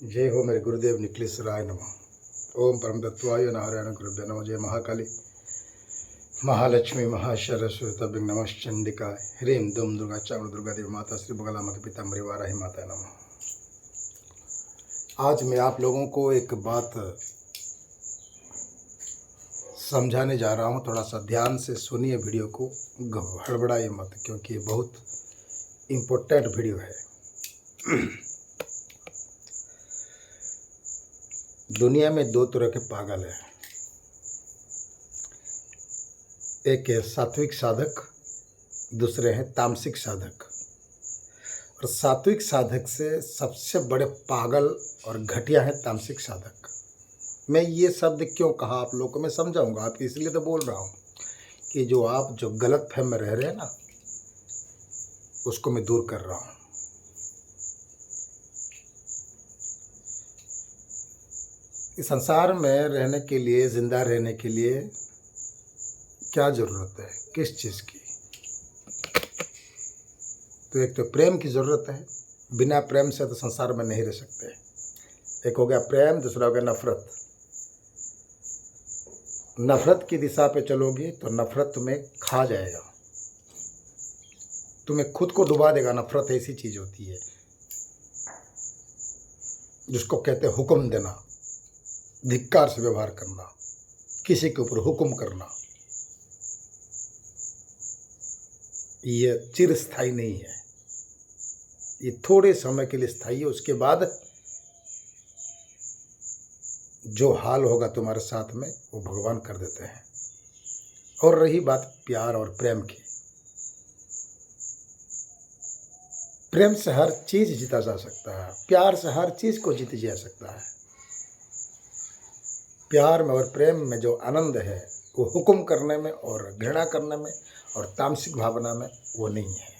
जय हो मेरे गुरुदेव निखिलेश्वराय नमः। ओम परम तत्वाय नारायण गुरुभ्यो नमः। जय महाकाली महालक्ष्मी महासरस्वती नमश्चंडिकाय ह्रीं दुम दुर्गा चामुंड दुर्गा देवी माता श्री बगलामा के पिताम्बरी वाराही माता नमः। आज मैं आप लोगों को एक बात समझाने जा रहा हूँ। थोड़ा सा ध्यान से सुनिए वीडियो को, हड़बड़ाइए मत, क्योंकि ये बहुत इम्पोर्टेंट वीडियो है। दुनिया में दो तरह के पागल हैं, एक है सात्विक साधक, दूसरे हैं तामसिक साधक। और सात्विक साधक से सबसे बड़े पागल और घटिया है तामसिक साधक। मैं ये शब्द क्यों कहा आप लोगों को मैं समझाऊंगा। आप इसलिए तो बोल रहा हूँ कि आप जो गलत फहम में रह रहे हैं ना, उसको मैं दूर कर रहा हूँ। इस संसार में रहने के लिए, जिंदा रहने के लिए क्या ज़रूरत है, किस चीज़ की? तो एक तो प्रेम की ज़रूरत है। बिना प्रेम से तो संसार में नहीं रह सकते। एक हो गया प्रेम, दूसरा हो गया नफरत। नफरत की दिशा पे चलोगे तो नफरत तुम्हें खा जाएगा, तुम्हें खुद को डुबा देगा। नफरत ऐसी चीज़ होती है जिसको कहते हैं हुक्म देना, धिक्कार से व्यवहार करना, किसी के ऊपर हुक्म करना। ये चिरस्थायी नहीं है, ये थोड़े समय के लिए स्थायी है। उसके बाद जो हाल होगा तुम्हारे साथ में वो भगवान कर देते हैं। और रही बात प्यार और प्रेम की, प्रेम से हर चीज जीता जा सकता है, प्यार से हर चीज को जीत जा सकता है। प्यार में और प्रेम में जो आनंद है वो हुक्म करने में और घृणा करने में और तामसिक भावना में वो नहीं है।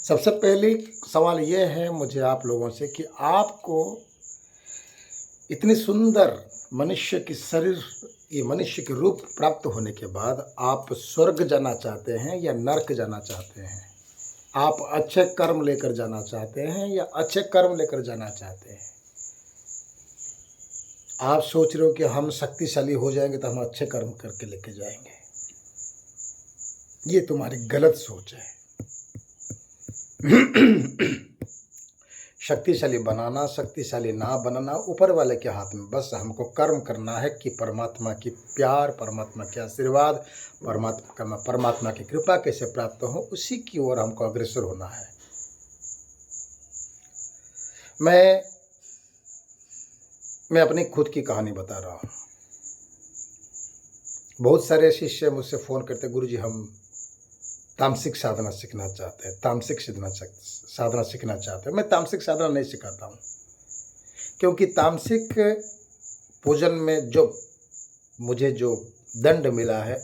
सबसे पहले सवाल ये है मुझे आप लोगों से कि आपको इतनी सुंदर मनुष्य की शरीर, ये मनुष्य के रूप प्राप्त होने के बाद आप स्वर्ग जाना चाहते हैं या नरक जाना चाहते हैं? आप अच्छे कर्म लेकर जाना चाहते हैं या अच्छे कर्म लेकर जाना चाहते हैं? आप सोच रहे हो कि हम शक्तिशाली हो जाएंगे तो हम अच्छे कर्म करके लेके जाएंगे। ये तुम्हारी गलत सोच है। शक्तिशाली बनाना, शक्तिशाली ना बनाना ऊपर वाले के हाथ में। बस हमको कर्म करना है कि परमात्मा की प्यार, परमात्मा के आशीर्वाद, परमात्मा की कृपा कैसे प्राप्त हो, उसी की ओर हमको अग्रसर होना है। मैं अपनी खुद की कहानी बता रहा हूँ। बहुत सारे शिष्य मुझसे फ़ोन करते, गुरुजी हम तामसिक साधना सीखना चाहते हैं, तामसिक साधना सीखना चाहते हैं। मैं तामसिक साधना नहीं सिखाता हूँ, क्योंकि तामसिक पूजन में मुझे जो दंड मिला है,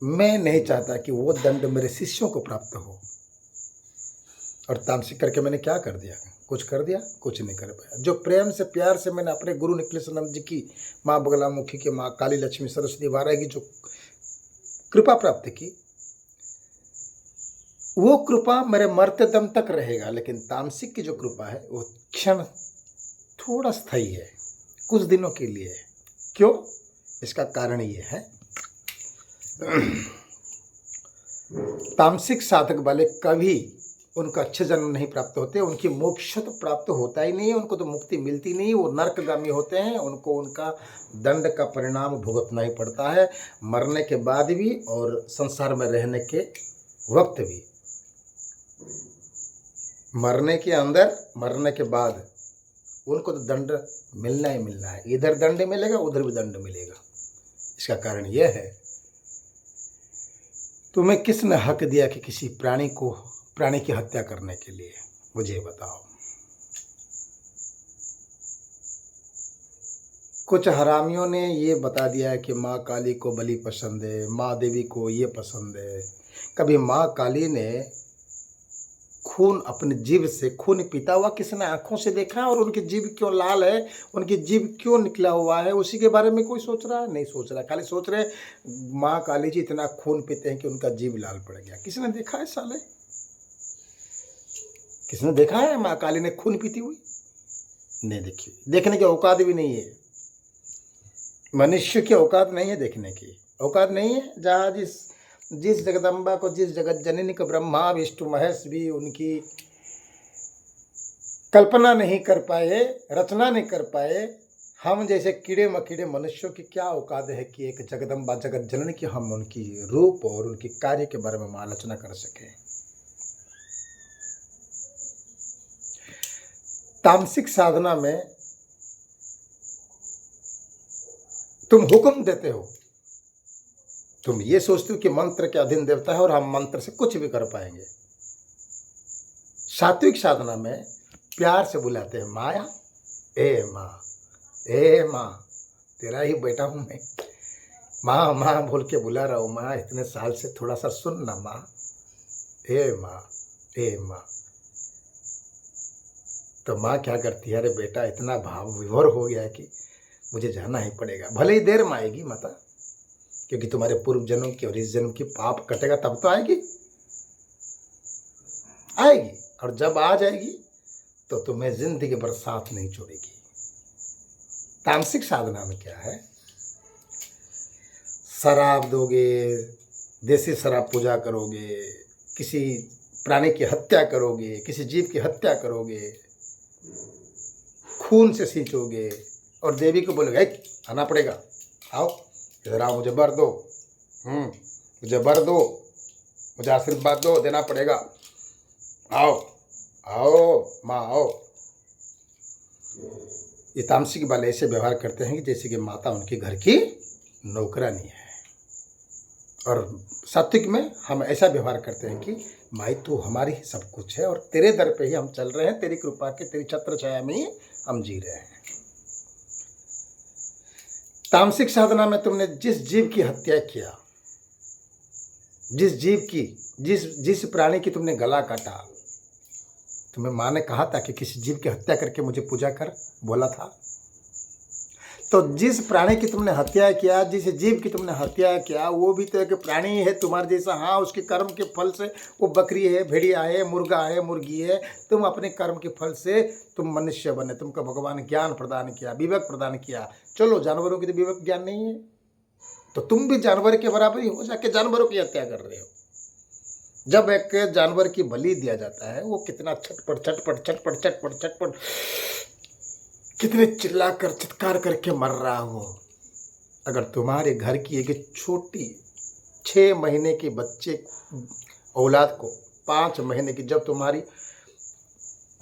मैं नहीं चाहता कि वो दंड मेरे शिष्यों को प्राप्त हो। और तामसिक करके मैंने क्या कर दिया? कुछ कर दिया? कुछ नहीं कर पाया। जो प्रेम से, प्यार से मैंने अपने गुरु निखिलेश्वरानंद जी की, माँ बगलामुखी की, माँ काली लक्ष्मी सरस्वती वाराही की जो कृपा प्राप्त की, वो कृपा मेरे मरते दम तक रहेगा। लेकिन तामसिक की जो कृपा है वो क्षण थोड़ा स्थायी है, कुछ दिनों के लिए है। क्यों? इसका कारण ये है, तामसिक साधक वाले कभी उनका अच्छे जन्म नहीं प्राप्त होते, उनकी मोक्ष तो प्राप्त होता ही नहीं है, उनको तो मुक्ति मिलती नहीं, वो नरकगामी होते हैं। उनको उनका दंड का परिणाम भुगतना ही पड़ता है, मरने के बाद भी और संसार में रहने के वक्त भी। मरने के अंदर, मरने के बाद उनको तो दंड मिलना ही मिलना है। इधर दंड मिलेगा, उधर भी दंड मिलेगा। इसका कारण यह है, तुम्हें किसने हक दिया कि किसी प्राणी की हत्या करने के लिए? मुझे बताओ। कुछ हरामियों ने ये बता दिया है कि माँ काली को बलि पसंद है, माँ देवी को ये पसंद है। कभी माँ काली ने खून, अपने जीभ से खून पीता हुआ किसने आंखों से देखा है? और उनकी जीभ क्यों लाल है, उनकी जीभ क्यों निकला हुआ है, उसी के बारे में कोई सोच रहा है? नहीं सोच रहा। खाली सोच रहे माँ काली जी इतना खून पीते हैं कि उनका जीभ लाल पड़ गया। किसने देखा है साले? किसने देखा है माँ काली ने खून पीती हुई? नहीं देखी, देखने की औकात भी नहीं है। मनुष्य की औकात नहीं है, देखने की औकात नहीं है। जहाँ जिस जिस जगदम्बा को, जिस जगत जननी को ब्रह्मा विष्णु महेश भी उनकी कल्पना नहीं कर पाए, रचना नहीं कर पाए, हम जैसे कीड़े मकीड़े मनुष्यों की क्या औकात है कि एक जगदम्बा जगत जननी की हम उनकी रूप और उनकी कार्य के बारे में आलोचना कर सकें। तामसिक साधना में तुम हुक्म देते हो, तुम ये सोचते हो कि मंत्र के अधीन देवता है और हम मंत्र से कुछ भी कर पाएंगे। सात्विक साधना में प्यार से बुलाते हैं, माया, ए माँ, ए माँ, तेरा ही बेटा हूं मैं, माँ माँ बोल के बुला रहा हूं, माँ इतने साल से थोड़ा सा सुन ना माँ, ए माँ, ए माँ। तो माँ क्या करती है, अरे बेटा इतना भाव विभोर हो गया है कि मुझे जाना ही पड़ेगा, भले ही देर में आएगी माता, क्योंकि तुम्हारे पूर्व जन्म की और इस जन्म की पाप कटेगा तब तो आएगी। और जब आ जाएगी तो तुम्हें जिंदगी भर साथ नहीं छोड़ेगी। तामसिक साधना में क्या है, शराब दोगे, देसी शराब पूजा करोगे, किसी प्राणी की हत्या करोगे, किसी जीव की हत्या करोगे, खून से सींचोगे और देवी को बोलोगे आना पड़ेगा, आओ इधर आओ, मुझे वर दो, मुझे वर दो, मुझे आशीर्वाद दो, देना पड़ेगा, आओ आओ माँ आओ। ये तामसिक वाले ऐसे व्यवहार करते हैं कि जैसे कि माता उनके घर की नौकरानी है। और सात्विक में हम ऐसा व्यवहार करते हैं कि माई तू हमारी ही सब कुछ है और तेरे दर पे ही हम चल रहे हैं, तेरी कृपा के, तेरी छत्र छाया में ही हम जी रहे हैं। तामसिक साधना में तुमने जिस जीव की हत्या किया, जिस जीव की, जिस प्राणी की तुमने गला काटा, तुम्हें माँ ने कहा था कि किसी जीव की हत्या करके मुझे पूजा कर, बोला था। तो जिस प्राणी की तुमने हत्या किया, जिस जीव की तुमने हत्या किया, वो भी तो एक प्राणी है तुम्हारे जैसा। हाँ, उसके कर्म के फल से वो बकरी है, भेड़िया है, मुर्गा है, मुर्गी है। तुम अपने कर्म के फल से तुम मनुष्य बने, तुमको भगवान ज्ञान प्रदान किया, विवेक प्रदान किया। चलो, जानवरों की तो विवेक ज्ञान नहीं है, तो तुम भी जानवर के बराबर ही हो जाके जानवरों की हत्या कर रहे हो। जब एक जानवर की बलि दिया जाता है, वो कितना छटपट छटपट छटपट छटपट छटपट, कितने चिल्लाकर चित्कार करके मर रहा हो। अगर तुम्हारे घर की एक छोटी 6 महीने के बच्चे औलाद को, 5 महीने की, जब तुम्हारी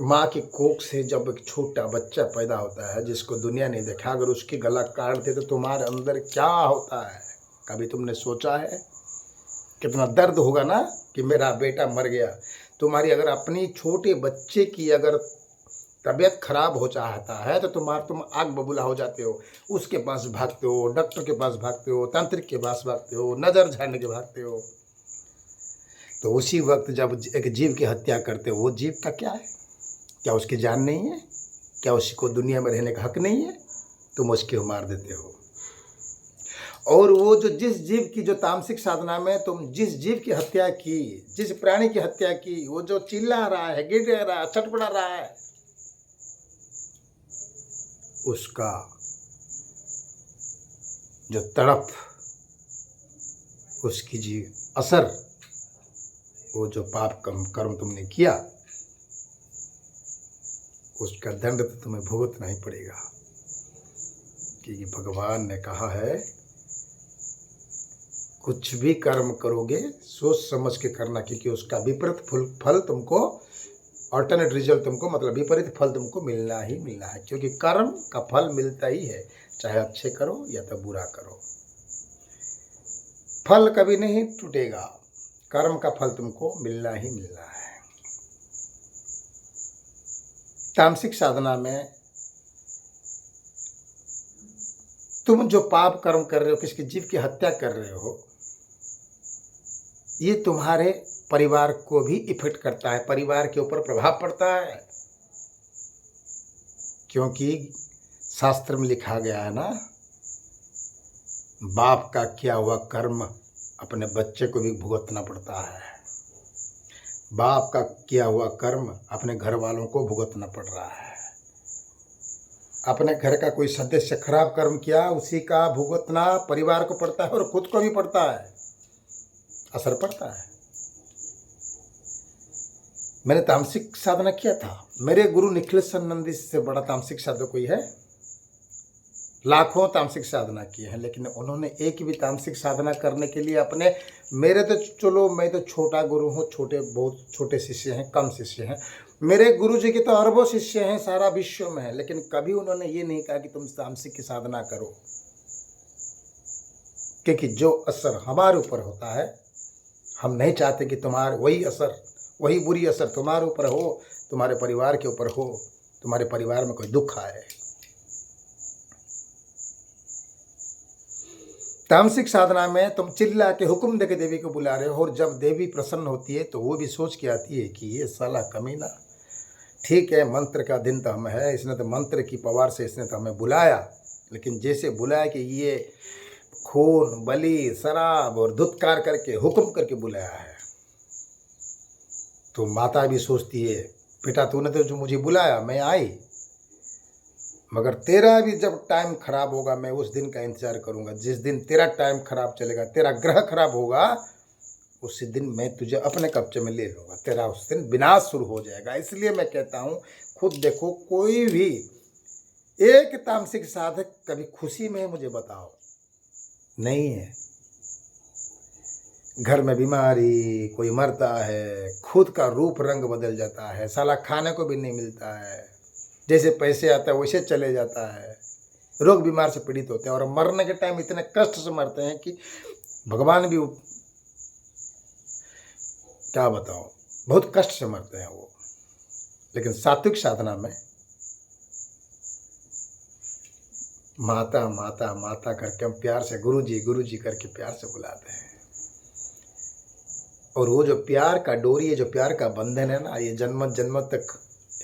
माँ की कोख से जब एक छोटा बच्चा पैदा होता है जिसको दुनिया नहीं देखा, अगर उसकी गला काट दे तो तुम्हारे अंदर क्या होता है, कभी तुमने सोचा है? कितना दर्द होगा ना कि मेरा बेटा मर गया। तुम्हारी अगर अपनी छोटे बच्चे की अगर तबीयत खराब हो चाहता है तो तुम आग बबूला हो जाते हो, उसके पास भागते हो, डॉक्टर के पास भागते हो, तांत्रिक के पास भागते हो, नज़र झाड़ने के भागते हो। तो उसी वक्त जब एक जीव की हत्या करते हो, वो जीव का क्या है? क्या उसकी जान नहीं है? क्या उसको दुनिया में रहने का हक नहीं है? तुम उसको मार देते हो। और वो जो जिस जीव की, जो तामसिक साधना में तुम जिस जीव की हत्या की, जिस प्राणी की हत्या की, वो जो चिल्ला रहा है, गिड़ रहा है, छटपटा रहा है, उसका जो तड़प, उसकी जी असर, वो जो पाप कर्म तुमने किया, उसका दंड तो तुम्हें भुगतना ही पड़ेगा। क्योंकि भगवान ने कहा है, कुछ भी कर्म करोगे सोच समझ के करना, क्योंकि उसका विपरीत फल तुमको, ऑल्टरनेट रिजल्ट तुमको, मतलब विपरीत फल तुमको मिलना ही मिलना है। क्योंकि कर्म का फल मिलता ही है, चाहे अच्छे करो या तो बुरा करो, फल कभी नहीं टूटेगा। कर्म का फल तुमको मिलना ही मिलना है। तामसिक साधना में तुम जो पाप कर्म कर रहे हो, किसी जीव की हत्या कर रहे हो, ये तुम्हारे परिवार को भी इफेक्ट करता है, परिवार के ऊपर प्रभाव पड़ता है। क्योंकि शास्त्र में लिखा गया है ना, बाप का किया हुआ कर्म अपने बच्चे को भी भुगतना पड़ता है। बाप का किया हुआ कर्म अपने घर वालों को भुगतना पड़ रहा है। अपने घर का कोई सदस्य खराब कर्म किया, उसी का भुगतना परिवार को पड़ता है और खुद को भी पड़ता है, असर पड़ता है। मैंने तामसिक साधना किया था। मेरे गुरु निखिलेश्वर नंदी से बड़ा तामसिक साधक कोई है? लाखों तामसिक साधना किए हैं, लेकिन उन्होंने एक भी तामसिक साधना करने के लिए अपने, मेरे तो चलो मैं तो छोटा गुरु हूँ, छोटे बहुत छोटे शिष्य हैं, कम शिष्य हैं। मेरे गुरु जी के तो अरबों शिष्य हैं, सारा विश्व में है, लेकिन कभी उन्होंने ये नहीं कहा कि तुम तामसिक की साधना करो, क्योंकि जो असर हमारे ऊपर होता है, हम नहीं चाहते कि तुम्हारे वही असर, वही बुरी असर तुम्हारे ऊपर हो, तुम्हारे परिवार के ऊपर हो, तुम्हारे परिवार में कोई दुख आए। तामसिक साधना में तुम चिल्ला के हुक्म देके देवी को बुला रहे हो, और जब देवी प्रसन्न होती है तो वो भी सोच के आती है कि ये साला कमीना, ठीक है मंत्र का दिन तो हम है, इसने तो मंत्र की पवार से इसने तो हमें बुलाया, लेकिन जैसे बुलाया कि ये खून बलि शराब और धुतकार करके हुक्म करके बुलाया है, तो माता भी सोचती है बेटा तूने तो जो मुझे बुलाया मैं आई, मगर तेरा भी जब टाइम खराब होगा मैं उस दिन का इंतजार करूंगा। जिस दिन तेरा टाइम खराब चलेगा, तेरा ग्रह खराब होगा, उसी दिन मैं तुझे अपने कब्जे में ले लूँगा, तेरा उस दिन विनाश शुरू हो जाएगा। इसलिए मैं कहता हूँ, खुद देखो, कोई भी एक तामसिक साधक कभी खुशी में है मुझे बताओ? नहीं है। घर में बीमारी, कोई मरता है, खुद का रूप रंग बदल जाता है, साला खाने को भी नहीं मिलता है, जैसे पैसे आता है वैसे चले जाता है, रोग बीमार से पीड़ित होते हैं, और मरने के टाइम इतने कष्ट से मरते हैं कि भगवान भी क्या बताओ, बहुत कष्ट से मरते हैं वो। लेकिन सात्विक साधना में माता माता माता करके हम प्यार से गुरु जी करके प्यार से बुलाते हैं, और वो जो प्यार का डोरी है, जो प्यार का बंधन है ना, ये जन्म जन्म तक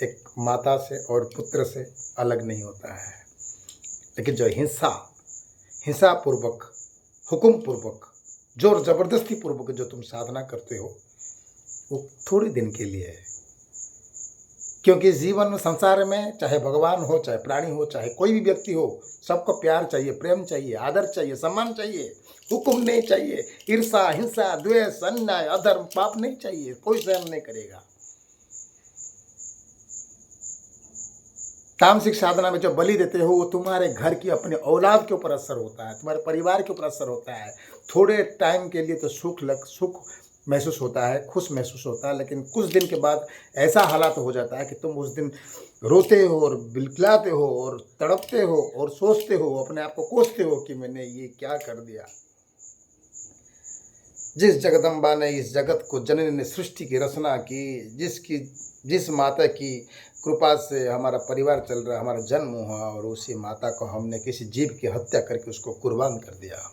एक माता से और पुत्र से अलग नहीं होता है। लेकिन जो हिंसा पूर्वक, हुक्म पूर्वक, जोर जबरदस्ती पूर्वक जो तुम साधना करते हो, वो थोड़े दिन के लिए है। क्योंकि जीवन में, संसार में, चाहे भगवान हो, चाहे प्राणी हो, चाहे कोई भी व्यक्ति हो, सबको प्यार चाहिए, प्रेम चाहिए, आदर चाहिए, सम्मान चाहिए, हुक्म नहीं चाहिए। ईर्षा, हिंसा, द्वेष, अन्याय, अधर्म, पाप नहीं चाहिए, कोई सहन नहीं करेगा। तामसिक साधना में जो बलि देते हो वो तुम्हारे घर की, अपने औलाद के ऊपर असर होता है, तुम्हारे परिवार के ऊपर असर होता है। थोड़े टाइम के लिए तो सुख महसूस होता है, खुश महसूस होता है, लेकिन कुछ दिन के बाद ऐसा हालात हो जाता है कि तुम उस दिन रोते हो और बिलखिलाते हो और तड़पते हो और सोचते हो, अपने आप को कोसते हो कि मैंने ये क्या कर दिया। जिस जगदम्बा ने इस जगत को, जननी ने सृष्टि की रचना की, जिस माता की कृपा से हमारा परिवार चल रहा है, हमारा जन्म हुआ, और उसी माता को हमने किसी जीव की हत्या करके उसको कुर्बान कर दिया।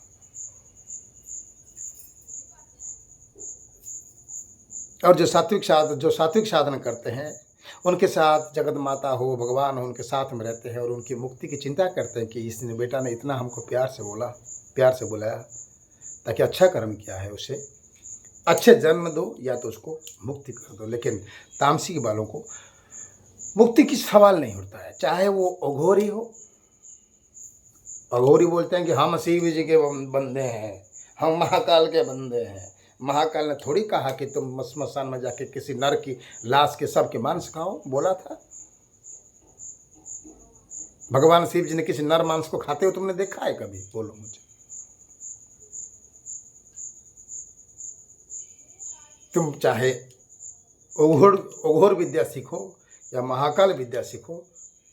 और जो सात्विक साधन करते हैं, उनके साथ जगत माता हो, भगवान हो, उनके साथ में रहते हैं और उनकी मुक्ति की चिंता करते हैं कि इसने बेटा ने इतना हमको प्यार से बोला, प्यार से बुलाया, ताकि अच्छा कर्म किया है, उसे अच्छे जन्म दो या तो उसको मुक्ति कर दो। लेकिन तामसिक वालों को मुक्ति की सवाल नहीं उठता है, चाहे वो अघोरी हो। अघोरी बोलते हैं कि हम शिव जी के बंदे हैं, हम महाकाल के बंदे हैं। महाकाल ने थोड़ी कहा कि तुम श्मशान में जाके किसी नर की लाश के सब के मांस खाओ, बोला था? भगवान शिव जी ने किसी नर मांस को खाते हो तुमने देखा है कभी? बोलो मुझे। तुम चाहे ओघोर विद्या सीखो या महाकाल विद्या सीखो,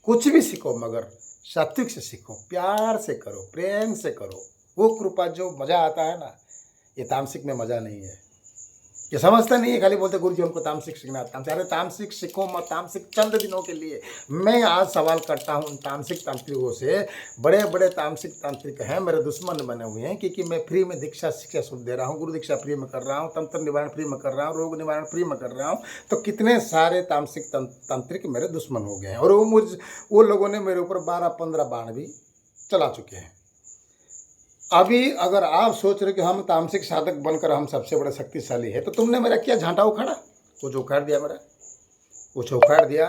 कुछ भी सीखो, मगर सात्विक से सीखो, प्यार से करो, प्रेम से करो। वो कृपा जो मज़ा आता है ना, ये तामसिक में मज़ा नहीं है। ये समझता नहीं है, खाली बोलते गुरु जी हमको तामसिक सीखना। अरे तामसिक सीखो मत, तामसिक चंद दिनों के लिए। मैं आज सवाल करता हूँ उन तामसिक तांत्रिकों से, बड़े बड़े तामसिक तांत्रिक हैं, मेरे दुश्मन बने हुए हैं, क्योंकि मैं फ्री में दीक्षा शिक्षा शुद्ध दे रहा हूँ, गुरु दीक्षा फ्री में कर रहा हूँ, तंत्र निवारण फ्री में कर रहा हूँ, रोग निवारण फ्री में कर रहा हूँ। तो कितने सारे तामसिक तांत्रिक मेरे दुश्मन हो गए हैं, और वो लोगों ने मेरे ऊपर 12-15 बाण भी चला चुके हैं। अभी अगर आप सोच रहे कि हम तामसिक साधक बनकर हम सबसे बड़े शक्तिशाली है, तो तुमने मेरा किया झांटा उखाड़ा? कुछ उखाड़ दिया मेरा, कुछ उखाड़ दिया,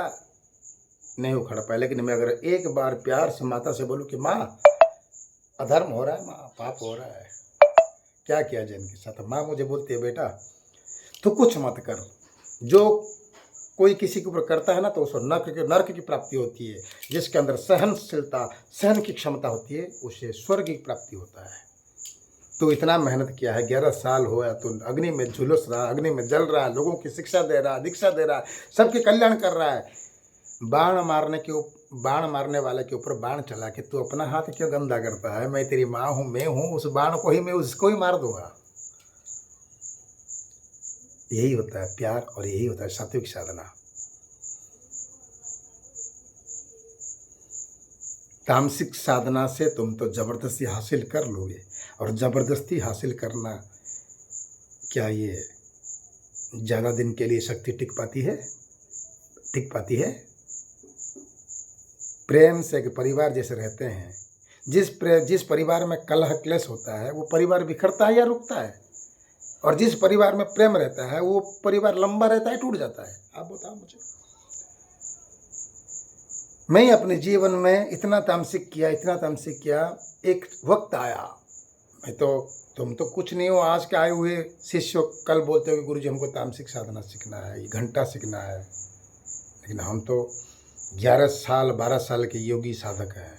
नहीं उखाड़ पाया। लेकिन मैं अगर एक बार प्यार से माता से बोलूँ कि माँ अधर्म हो रहा है, माँ पाप हो रहा है, क्या किया जाए इनके साथ, माँ मुझे बोलती है बेटा तो कुछ मत कर। जो कोई किसी के ऊपर करता है ना तो उसको नर्क की प्राप्ति होती है। जिसके अंदर सहनशीलता, सहन की क्षमता होती है, उसे स्वर्ग की प्राप्ति होता है। तो इतना मेहनत किया है, 11 साल हो या तो अग्नि में झुलस रहा, अग्नि में जल रहा है, लोगों की शिक्षा दे रहा है, दीक्षा दे रहा है, सबके कल्याण कर रहा है। बाण मारने वाले के ऊपर बाण चला के तू अपना हाथ क्यों गंदा करता है? मैं तेरी माँ हूँ, मैं हूँ, उस बाण को ही मैं उसको ही मार दूंगा। यही होता है प्यार और यही होता है सात्विक साधना। तामसिक साधना से तुम तो जबरदस्ती हासिल कर लोगे, और जबरदस्ती हासिल करना क्या ये ज़्यादा दिन के लिए शक्ति टिक पाती है? टिक पाती है? प्रेम से एक परिवार जैसे रहते हैं, जिस परिवार में कलह क्लेश होता है वो परिवार बिखरता है या रुकता है? और जिस परिवार में प्रेम रहता है वो परिवार लंबा रहता है, टूट जाता है? आप बताओ मुझे। मैं अपने जीवन में इतना तामसिक किया, एक वक्त आया, मैं तो तुम तो कुछ नहीं हो, आज के आए हुए शिष्य कल बोलते हो कि गुरुजी हमको तामसिक साधना सीखना है, ये घंटा सीखना है। लेकिन हम तो 11 साल 12 साल के योगी साधक हैं।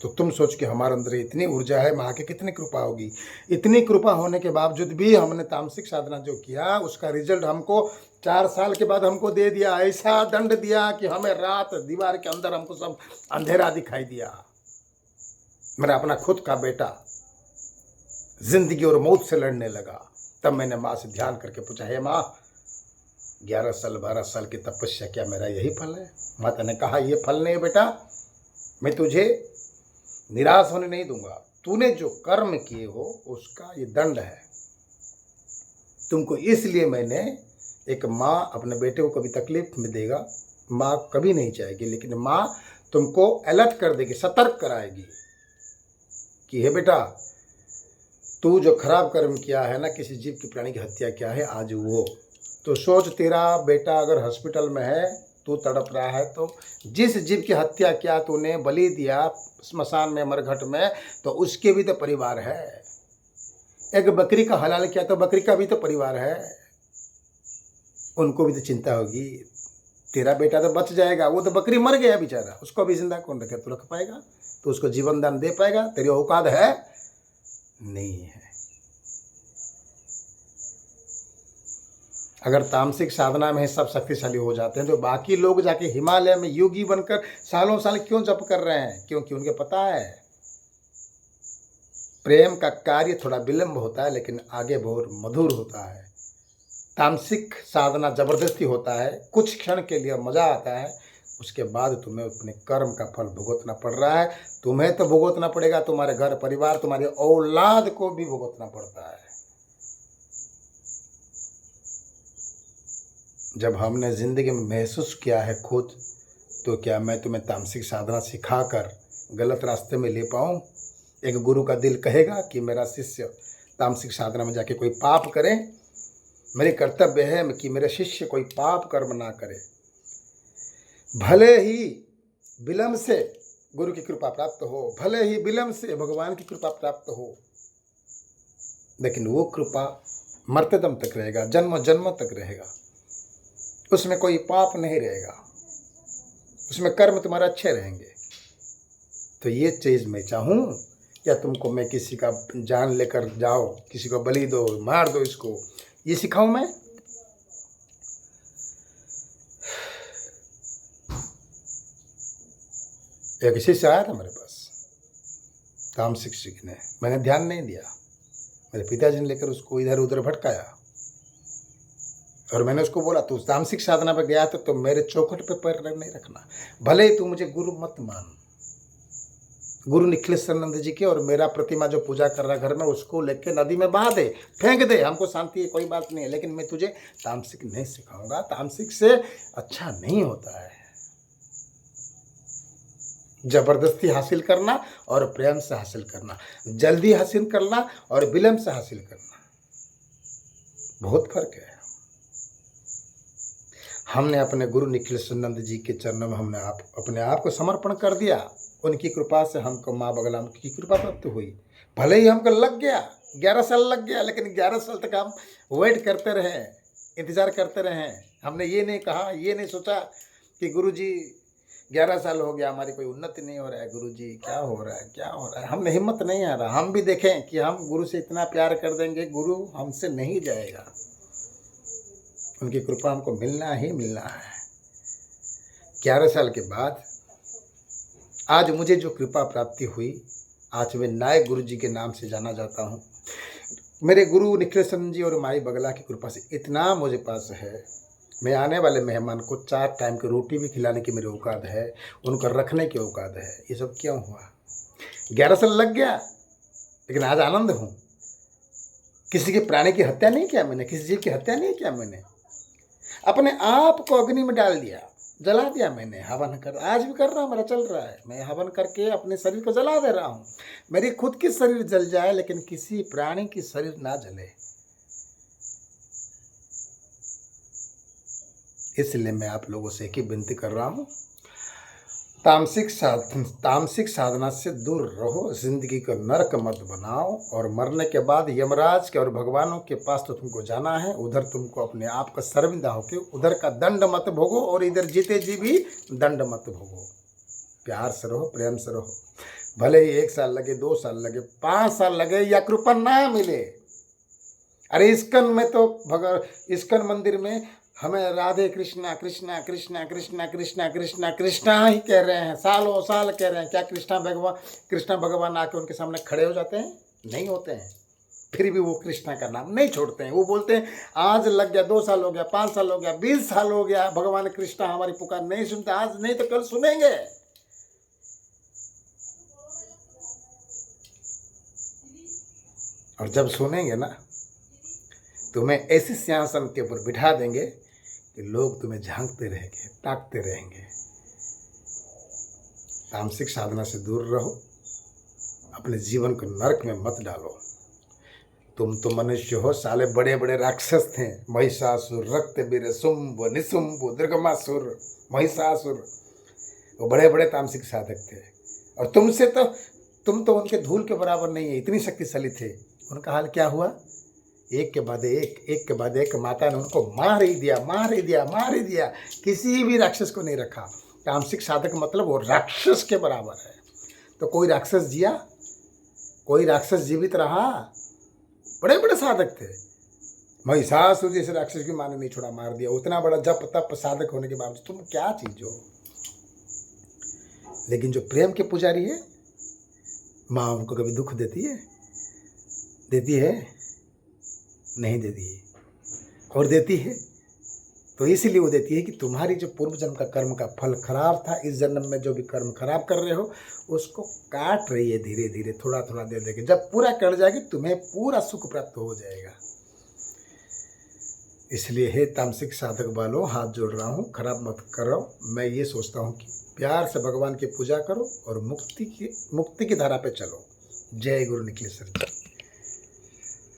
तो तुम सोच के हमारे अंदर इतनी ऊर्जा है, माँ की कितनी कृपा होगी। इतनी कृपा होने के बावजूद भी हमने तामसिक साधना जो किया उसका रिजल्ट हमको 4 साल के बाद हमको दे दिया। ऐसा दंड दिया कि हमें रात दीवार के अंदर हमको सब अंधेरा दिखाई दिया। मेरा अपना खुद का बेटा जिंदगी और मौत से लड़ने लगा। तब मैंने माँ से ध्यान करके पूछा, हे माँ 11 साल 12 साल की तपस्या क्या मेरा यही फल है? माता ने कहा, ये फल नहीं बेटा, मैं तुझे निराश होने नहीं दूंगा। तूने जो कर्म किए हो उसका ये दंड है तुमको। इसलिए मैंने, एक माँ अपने बेटे को कभी तकलीफ में देगा, माँ कभी नहीं चाहेगी, लेकिन माँ तुमको अलर्ट कर देगी, सतर्क कराएगी कि हे बेटा तू जो खराब कर्म किया है ना, किसी जीव की प्राणी की हत्या किया है आज वो, तो सोच तेरा बेटा अगर हॉस्पिटल में है, तू तड़प रहा है, तो जिस जीव की हत्या किया तूने, बलि दिया स्मशान में मरघट में, तो उसके भी तो परिवार है। एक बकरी का हलाल किया तो बकरी का भी तो परिवार है, उनको भी तो चिंता होगी। तेरा बेटा तो बच जाएगा, वो तो बकरी मर गया बेचारा, उसको भी जिंदा कौन रखे? तू रख पाएगा? तो उसको जीवन दान दे पाएगा? तेरी औकात है? नहीं है। अगर तामसिक साधना में सब शक्तिशाली हो जाते हैं तो बाकी लोग जाके हिमालय में योगी बनकर सालों साल क्यों जप कर रहे हैं? क्योंकि उनके पता है प्रेम का कार्य थोड़ा विलंब होता है लेकिन आगे बहुत मधुर होता है। तामसिक साधना जबरदस्ती होता है, कुछ क्षण के लिए मजा आता है, उसके बाद तुम्हें अपने कर्म का फल भुगतना पड़ रहा है। तुम्हें तो भुगतना पड़ेगा, तुम्हारे घर परिवार, तुम्हारी औलाद को भी भुगतना पड़ता है। जब हमने ज़िंदगी में महसूस किया है खुद, तो क्या मैं तुम्हें तामसिक साधना सिखाकर गलत रास्ते में ले पाऊँ? एक गुरु का दिल कहेगा कि मेरा शिष्य तामसिक साधना में जाके कोई पाप करे? मेरी कर्तव्य है कि मेरे शिष्य कोई पाप कर्म ना करे। भले ही विलंब से गुरु की कृपा प्राप्त हो, भले ही विलंब से भगवान की कृपा प्राप्त हो, लेकिन वो कृपा मरते दम तक रहेगा, जन्म जन्म तक रहेगा। उसमें कोई पाप नहीं रहेगा, उसमें कर्म तुम्हारे अच्छे रहेंगे। तो ये चीज़ मैं चाहूँ, या तुमको मैं किसी का जान लेकर जाओ, किसी को बलि दो, मार दो, इसको ये सिखाऊं मैं? एक शिष्य आया था मेरे पास तामसिक सीखने, मैंने ध्यान नहीं दिया, मेरे पिताजी ने लेकर उसको इधर उधर भटकाया, और मैंने उसको बोला तू तामसिक साधना पर गया तो मेरे चौखट पे पैर नहीं रखना। भले ही तू मुझे गुरु मत मान, गुरु निखिलेश्वरानंद जी के और मेरा प्रतिमा जो पूजा कर रहा घर में, उसको लेके नदी में बहा दे, फेंक दे, हमको शांति है, कोई बात नहीं है, लेकिन मैं तुझे तामसिक नहीं सिखाऊंगा। तामसिक से अच्छा नहीं होता है। जबरदस्ती हासिल करना और प्रेम से हासिल करना, जल्दी हासिल करना और विलंब से हासिल करना, बहुत फर्क है। हमने अपने गुरु निखिलेश्वरानंद जी के चरणों में हमने अपने आप को समर्पण कर दिया। उनकी कृपा से हमको माँ बगलामुख की कृपा प्राप्त हुई। भले ही हमको लग गया 11 साल लग गया, लेकिन 11 साल तक हम वेट करते रहे, इंतज़ार करते रहे। हमने ये नहीं कहा, ये नहीं सोचा कि गुरुजी 11 साल हो गया, हमारी कोई उन्नति नहीं हो रहा है, गुरुजी क्या हो रहा है, क्या हो रहा है। हमने हिम्मत नहीं आ रहा, हम भी देखें कि हम गुरु से इतना प्यार कर देंगे, गुरु हमसे नहीं जाएगा। उनकी कृपा हमको मिलना ही मिलना है। 11 साल के बाद आज मुझे जो कृपा प्राप्ति हुई, आज मैं नायक गुरु जी के नाम से जाना जाता हूँ। मेरे गुरु निखिलेश्वरानंद जी और माई बगला की कृपा से इतना मुझे पास है, मैं आने वाले मेहमान को 4 टाइम की रोटी भी खिलाने की मेरी औकात है, उनको रखने की औकात है। ये सब क्यों हुआ? 11 साल लग गया, लेकिन आज आनंद हूँ। किसी के प्राणी की हत्या नहीं किया मैंने, किसी जीव की हत्या नहीं किया मैंने। अपने आप को अग्नि में डाल दिया, जला दिया मैंने, हवन कर, आज भी कर रहा हूँ, मेरा चल रहा है। मैं हवन करके अपने शरीर को जला दे रहा हूँ। मेरी खुद की शरीर जल जाए, लेकिन किसी प्राणी की शरीर ना जले। इसलिए मैं आप लोगों से एक ही विनती कर रहा हूँ, तामसिक साधना से दूर रहो, जिंदगी को नरक मत बनाओ। और मरने के बाद यमराज के और भगवानों के पास तो तुमको जाना है, उधर तुमको अपने आप का शर्मिंदा होके उधर का दंड मत भोगो, और इधर जीते जी भी दंड मत भोगो। प्यार से रहो, प्रेम से रहो। भले ही 1 साल लगे, 2 साल लगे, 5 साल लगे, या कृपा ना मिले। अरे इस्कन में तो इस्कन मंदिर में हमें राधे कृष्णा कृष्णा कृष्णा कृष्णा कृष्णा कृष्णा कृष्णा ही कह रहे हैं, सालों साल कह रहे हैं। क्या कृष्णा भगवान आके उनके सामने खड़े हो जाते हैं? नहीं होते हैं। फिर भी वो कृष्णा का नाम नहीं छोड़ते हैं। वो बोलते हैं आज लग गया, 2 साल हो गया, 5 साल हो गया, 20 साल हो गया, भगवान कृष्णा हमारी पुकार नहीं सुनते। आज नहीं तो कल सुनेंगे। और जब सुनेंगे ना, तुम्हें ऐसे सिंहासन के ऊपर बिठा देंगे कि लोग तुम्हें झांकते रहेंगे, ताकते रहेंगे। तामसिक साधना से दूर रहो, अपने जीवन को नरक में मत डालो। तुम तो मनुष्य हो, साले बड़े बड़े राक्षस थे, महिषासुर, रक्तबीर, शुंभ, निशुंभ, दुर्गमासुर, महिषासुर, वो बड़े बड़े तामसिक साधक थे। और तुम तो उनके धूल के बराबर नहीं है, इतनी शक्तिशाली थे। उनका हाल क्या हुआ? एक के बाद एक माता ने उनको मार ही दिया। किसी भी राक्षस को नहीं रखा। तामसिक साधक मतलब वो राक्षस के बराबर है। तो कोई राक्षस जिया? कोई राक्षस जीवित रहा? बड़े बड़े साधक थे। महिषासुर जैसे राक्षस की माँ ने नहीं छोड़ा, मार दिया। उतना बड़ा जप तप साधक होने के बावजूद तुम क्या चीज हो? लेकिन जो प्रेम के पुजारी है, माँ उनको कभी दुख देती है? नहीं देती है। और देती है तो इसलिए वो देती है कि तुम्हारी जो पूर्व जन्म का कर्म का फल खराब था, इस जन्म में जो भी कर्म खराब कर रहे हो उसको काट रही है धीरे धीरे, थोड़ा थोड़ा दे देके। जब पूरा कट जाएगी तुम्हें पूरा सुख प्राप्त हो जाएगा। इसलिए हे तामसिक साधक वालों, हाथ जोड़ रहा हूँ, खराब मत करो। मैं ये सोचता हूँ कि प्यार से भगवान की पूजा करो और मुक्ति की धारा पे चलो। जय गुरु निखिलेश्वर जी।